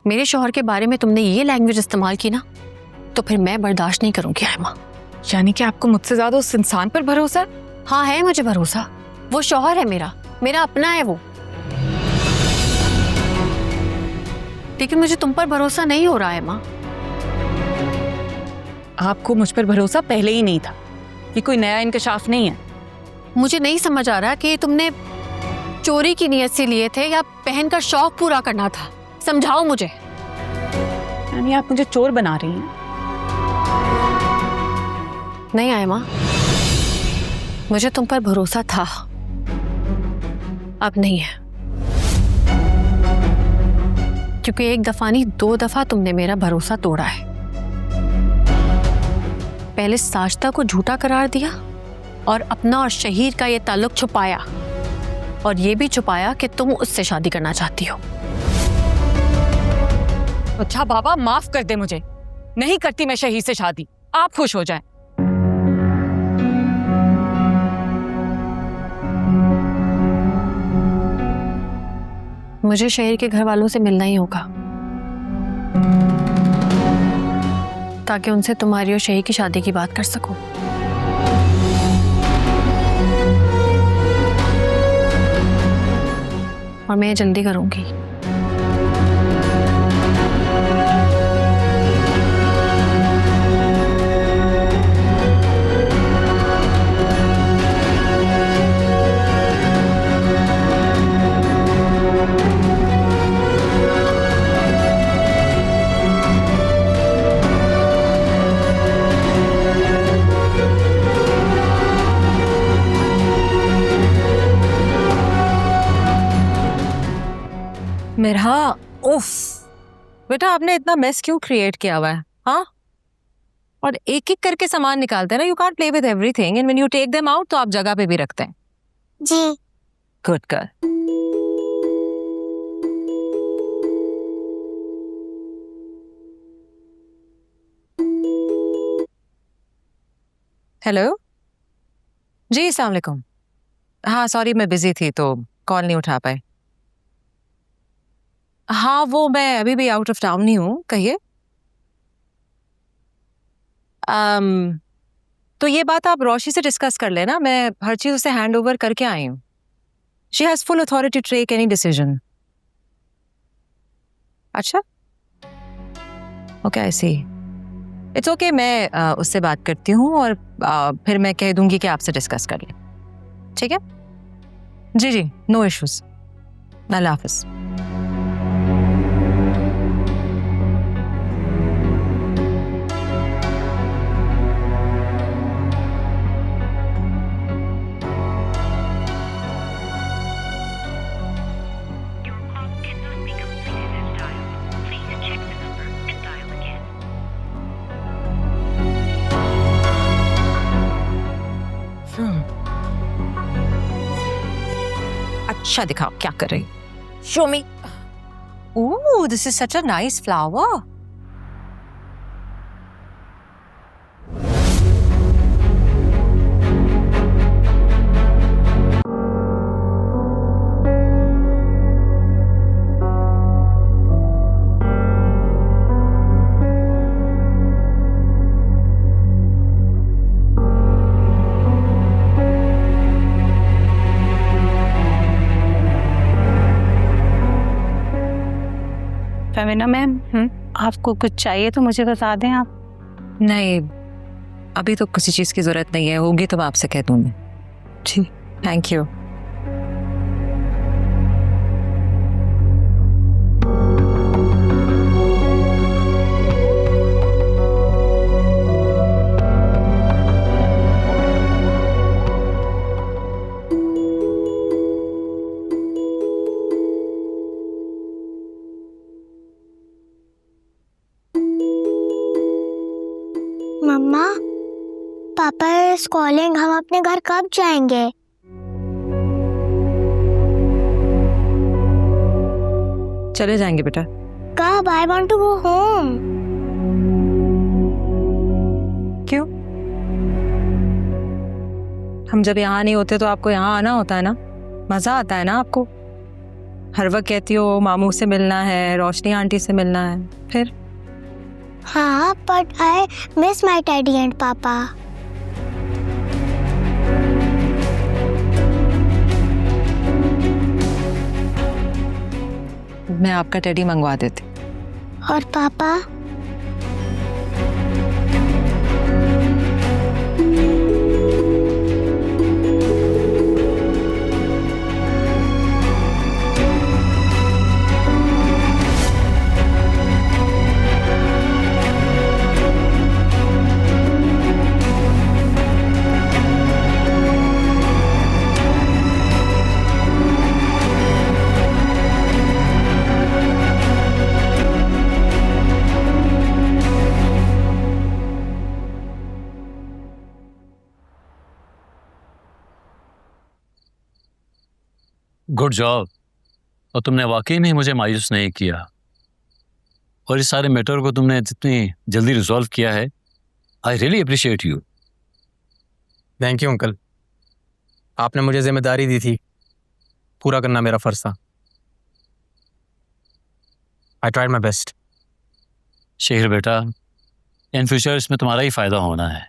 मेरे शौहर के बारे में तुमने ये लैंग्वेज इस्तेमाल की ना, तो फिर मैं बर्दाश्त नहीं करूंगी आयमा। यानी कि आपको मुझसे ज्यादा उस इंसान पर भरोसा है? हाँ है मुझे भरोसा, वो शौहर है मेरा, मेरा अपना है वो। लेकिन मुझे तुम पर भरोसा नहीं हो रहा है माँ। आपको मुझ पर भरोसा पहले ही नहीं था, ये कोई नया इंकशाफ नहीं है। मुझे नहीं समझ आ रहा कि तुमने चोरी की नीयत से लिए थे या पहनकर शौक पूरा करना था, समझाओ मुझे। यानी आप मुझे चोर बना रही हैं? नहीं आए माँ, मुझे तुम पर भरोसा था, अब नहीं है। क्योंकि एक दफा नहीं 2 दफा तुमने मेरा भरोसा तोड़ा है। पहले साजदा को झूठा करार दिया और अपना और शहीर का ये ताल्लुक छुपाया, और ये भी छुपाया कि तुम उससे शादी करना चाहती हो। अच्छा बाबा, माफ कर दे मुझे, नहीं करती मैं शहीद से शादी, आप खुश हो जाएं। मुझे शहीर के घर वालों से मिलना ही होगा, ताकि उनसे तुम्हारी और शहीर की शादी की बात कर सकूं। और मैं जल्दी करूंगी। मेरा उफ, बेटा आपने इतना मेस क्यों क्रिएट किया हुआ है? हाँ, और एक एक करके सामान निकालते हैं ना, you can't play with everything and when you take them out तो आप जगह पे भी रखते हैं। जी। Good girl. हेलो जी, अस्सलाम वालेकुम। हाँ सॉरी, मैं बिजी थी तो कॉल नहीं उठा पाए। हाँ वो मैं अभी भी आउट ऑफ टाउन ही हूँ, कहिए। तो ये बात आप रोशी से डिस्कस कर लेना, मैं हर चीज उसे हैंड ओवर करके आई हूँ। She has full authority to take any decision. अच्छा okay, I see. It's okay, मैं उससे बात करती हूँ और फिर मैं कह दूंगी कि आपसे डिस्कस कर ले, ठीक है? जी जी, नो इश्यूज। अल्लाह हाफिज। अच्छा दिखाओ क्या कर रही। Show me. Oh, this is such a nice flower. Femina ma'am, आपको कुछ चाहिए तो मुझे बता दें आप। नहीं, अभी तो किसी चीज की जरूरत नहीं है, होगी तो मैं आपसे कह दूंगी। जी थैंक यू। मम्मा, पापा इज कॉलिंग, हम अपने घर कब जाएंगे? चले जाएंगे बेटा। कब? I want to go home. क्यों? हम जब यहाँ नहीं होते तो आपको यहाँ आना होता है ना, मजा आता है ना आपको। हर वक्त कहती हो मामू से मिलना है, रोशनी आंटी से मिलना है, फिर? हाँ, but I miss my daddy and पापा। मैं आपका टेडी मंगवा देती। और पापा? Good job. और तुमने वाकई में मुझे मायूस नहीं किया, और इस सारे मैटर को तुमने जितनी जल्दी रिजॉल्व किया है, I really appreciate you. Thank you uncle, आपने मुझे जिम्मेदारी दी थी, पूरा करना मेरा फर्ज था। I tried my best. Shekhar बेटा, इन फ्यूचर इसमें तुम्हारा ही फ़ायदा होना है,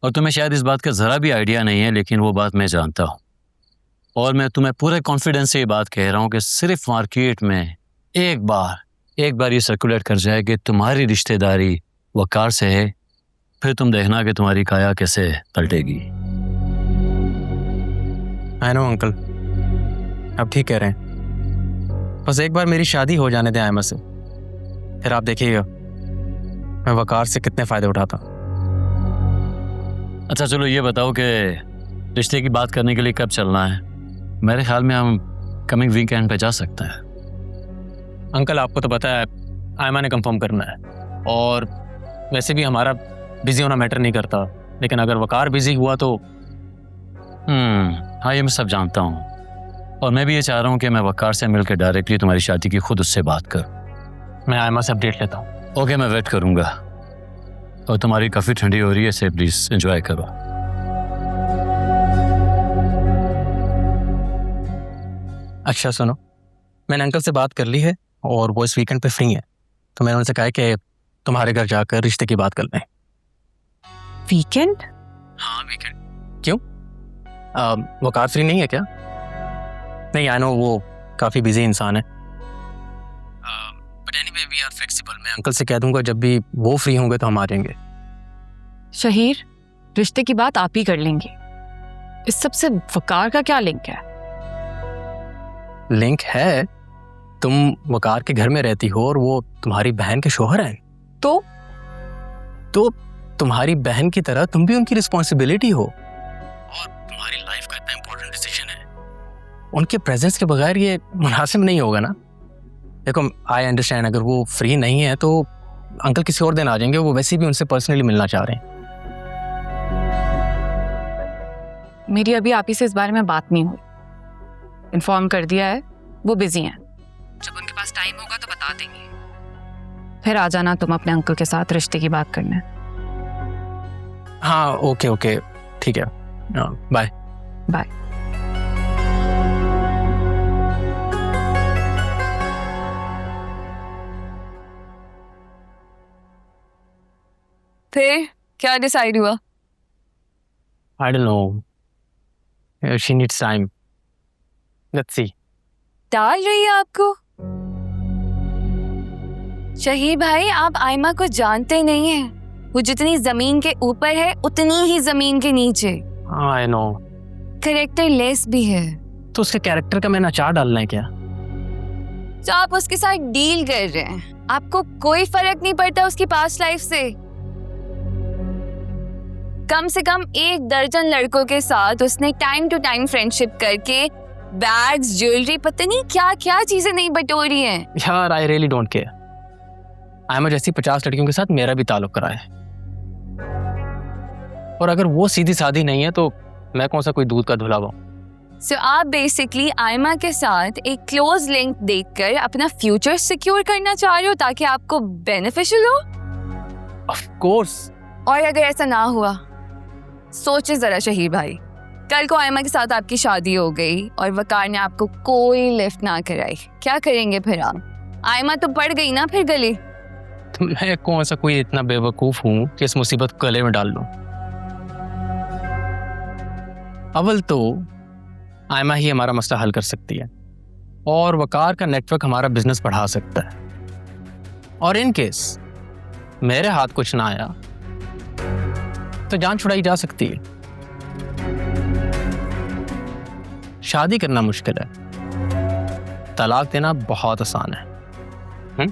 और तुम्हें शायद इस बात का ज़रा भी आइडिया नहीं है, लेकिन वो बात मैं जानता हूँ। और मैं तुम्हें पूरे कॉन्फिडेंस से ये बात कह रहा हूँ कि सिर्फ मार्केट में एक बार ये सर्कुलेट कर जाए कि तुम्हारी रिश्तेदारी वकार से है, फिर तुम देखना कि तुम्हारी काया कैसे पलटेगी। आई नो अंकल, आप ठीक कह रहे हैं। बस एक बार मेरी शादी हो जाने दें आयमा से, फिर आप देखिएगा मैं वकार से कितने फ़ायदे उठाता। अच्छा चलो ये बताओ कि रिश्ते की बात करने के लिए कब चलना है? मेरे ख्याल में हम कमिंग वीकेंड पे जा सकते हैं। अंकल आपको तो पता है आयमा ने कंफर्म करना है, और वैसे भी हमारा बिजी होना मैटर नहीं करता, लेकिन अगर वकार बिजी हुआ तो हाँ, ये मैं सब जानता हूँ, और मैं भी ये चाह रहा हूँ कि मैं वकार से मिलकर डायरेक्टली तुम्हारी शादी की खुद उससे बात करूँ। मैं आयमा से अपडेट लेता हूँ। ओके, मैं वेट करूँगा। और तुम्हारी काफ़ी ठंडी हो रही है, इसे प्लीज़ एंजॉय करो। अच्छा सुनो, मैंने अंकल से बात कर ली है और वो इस वीकेंड पे फ्री है, तो मैंने उनसे कहा है कि तुम्हारे घर जाकर रिश्ते की बात कर लें। वीकेंड? हाँ वीकेंड। क्यों, वकार फ्री नहीं है क्या? नहीं, आई नो वो काफ़ी बिजी इंसान है, but anyway we are flexible. मैं अंकल से कह दूंगा जब भी वो फ्री होंगे तो हम आ जाएंगे। शहीर, रिश्ते की बात आप ही कर लेंगे, इस सब से वकार का क्या लिंक है? लिंक है, तुम वकार के घर में रहती हो और वो तुम्हारी बहन के शोहर हैं, तो तुम्हारी बहन की तरह तुम भी उनकी रिस्पॉन्सिबिलिटी हो, और तुम्हारी लाइफ का इतना इंपॉर्टेंट डिसीजन है, उनके प्रेजेंस के बगैर ये मुनासिब नहीं होगा ना। देखो आई अंडरस्टैंड, अगर वो फ्री नहीं है तो अंकल किसी और दिन आ जाएंगे, वो वैसे भी उनसे पर्सनली मिलना चाह रहे हैं। मेरी अभी आप ही से इस बारे में बात नहीं हुई, इन्फॉर्म कर दिया है, वो बिजी हैं, जब उनके पास टाइम होगा तो बता देंगे। फिर आ जाना तुम अपने अंकल के साथ रिश्ते की बात करने। हाँ ओके ठीक है, बाय बाय। फिर क्या डिसाइड हुआ? I don't know, she needs time, let's see. डाल रही है आपको? शहीर भाई, आप आयमा को जानते नहीं हैं, वो जितनी जमीन के ऊपर है उतनी ही जमीन के नीचे। आई नो, कैरेक्टर लेस भी है। तो उसके कैरेक्टर का मैंने अचार डालना है क्या? तो आप उसके साथ डील कर रहे हैं, आपको कोई फर्क नहीं पड़ता उसकी पास्ट लाइफ से। कम से कम 1 दर्जन लड़कों के साथ उसने टाइम टू टाइम फ्रेंडशिप करके बैग्स, ज्वेलरी, पता नहीं क्या क्या चीजें नहीं बटोरी हैं। यार I really don't care, Aima जैसी 50 लड़कियों के साथ मेरा भी ताल्लुक करा है, और अगर वो सीधी सादी नहीं है तो मैं कौन सा कोई दूध का धुलावा हूं। सो आप बेसिकली आयमा के साथ एक क्लोज लिंक देखकर अपना फ्यूचर सिक्योर करना चाह रहे हो ताकि आपको बेनिफिशियल हो। Of course. और अगर ऐसा ना हुआ, सोचे जरा शहीर भाई, कल को आयमा के साथ आपकी शादी हो गई और वकार ने आपको कोई लिफ्ट ना कराई, क्या करेंगे फिर आप? आयमा तो पड़ गई ना फिर गले। तो मैं कौन सा कोई इतना बेवकूफ़ हूँ कि इस मुसीबत को गले में डाल लूँ? अव्वल तो आयमा ही हमारा मसला हल कर सकती है और वकार का नेटवर्क हमारा बिजनेस बढ़ा सकता है। और इन केस मेरे हाथ कुछ ना आया तो जान छुड़ाई जा सकती है। शादी करना मुश्किल है, तलाक देना बहुत आसान है।